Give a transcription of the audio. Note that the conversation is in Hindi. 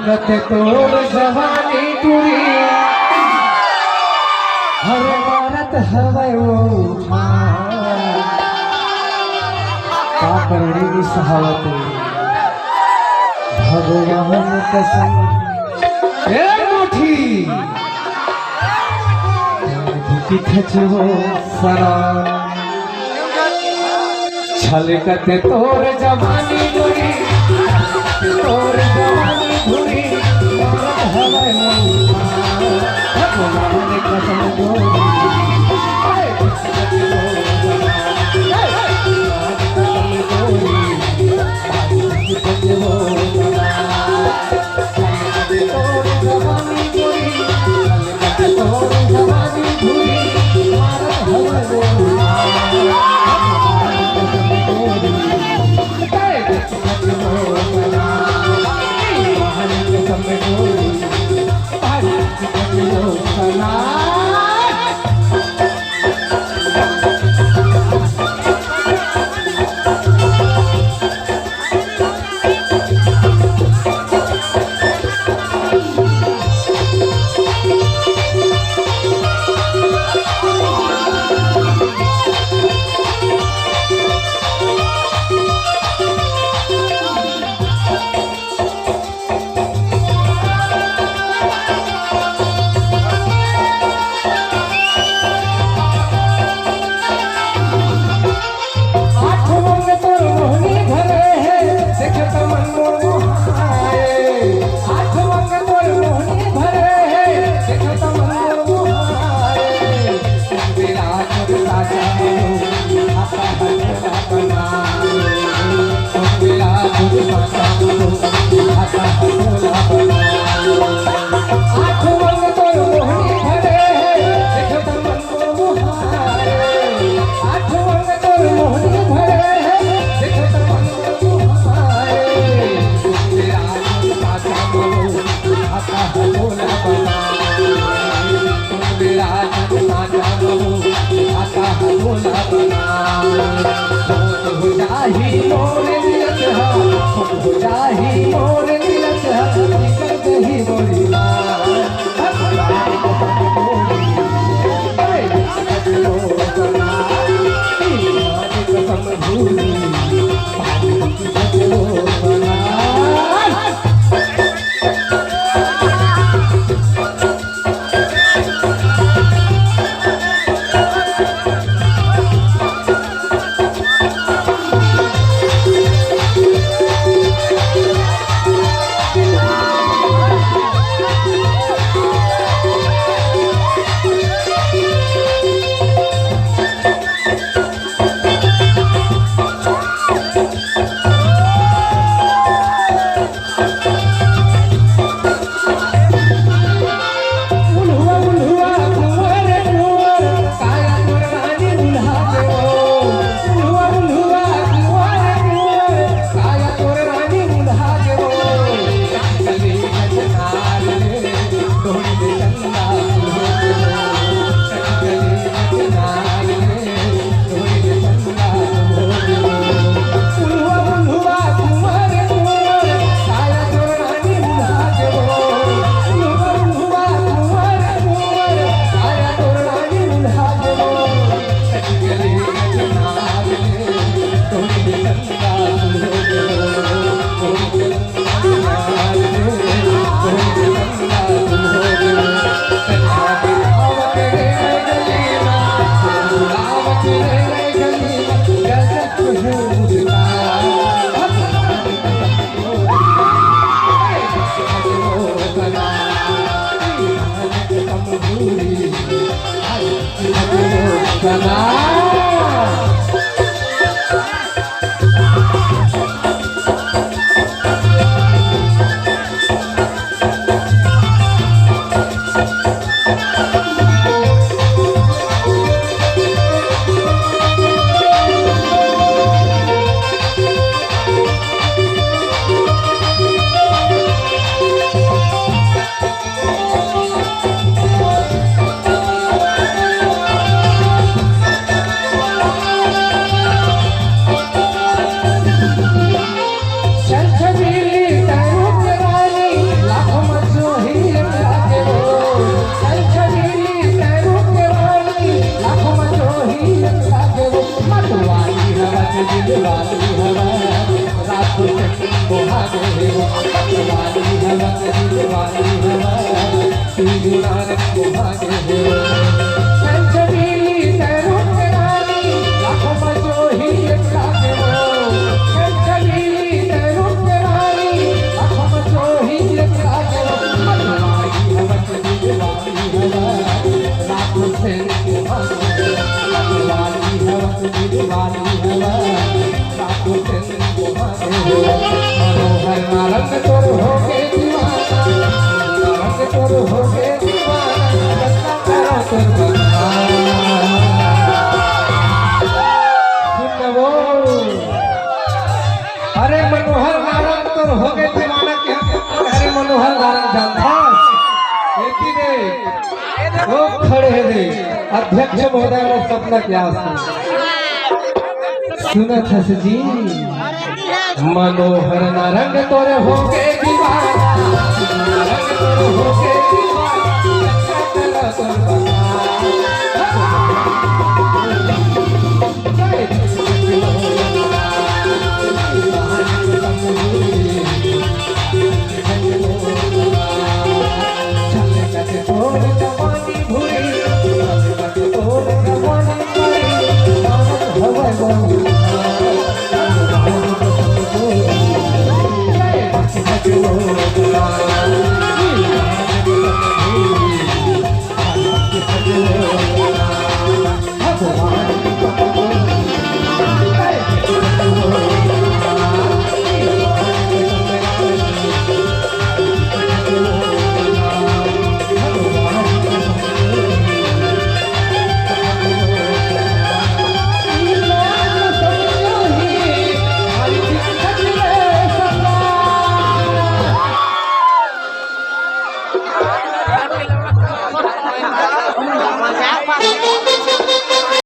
कते तोर जवानी पूरी हर भारत हवे वो करणी की सहावत भगवान कसम ए मुठी भूखी खचो सरा छलकते तोर जवानी पूरी तोर जवानी पूरी हवे वो भगवान कसम दिल वाली हवा रात से सुहागे हो वाली हवा दिल वाली हवा तीन सुहागे हो संचली तेरू रानी लाखों बजो ही एक लागे हो संचली तेरू रानी लाखों बजो ही एक लागे हो वाली हवा दिल वाली हवा रात से सुहागे वाली हवा दिल वाली हवा रात से सुहागे हो मनोहर नारंग तोर हो के दीवाना नारंग तोर हो के दीवाना करो तोर बंदा सुन वो अरे मनोहर नारंग तोर हो के दीवाना क्या अरे मनोहर नारंग जानता एती दे वो खड़े हैं दे अध्यक्ष महोदय ने सपना क्या सुना था जी मनोहर नारंग तोरे हो के दीवाना नारंग तोरे हो के दीवाना अच्छा तेरा तोर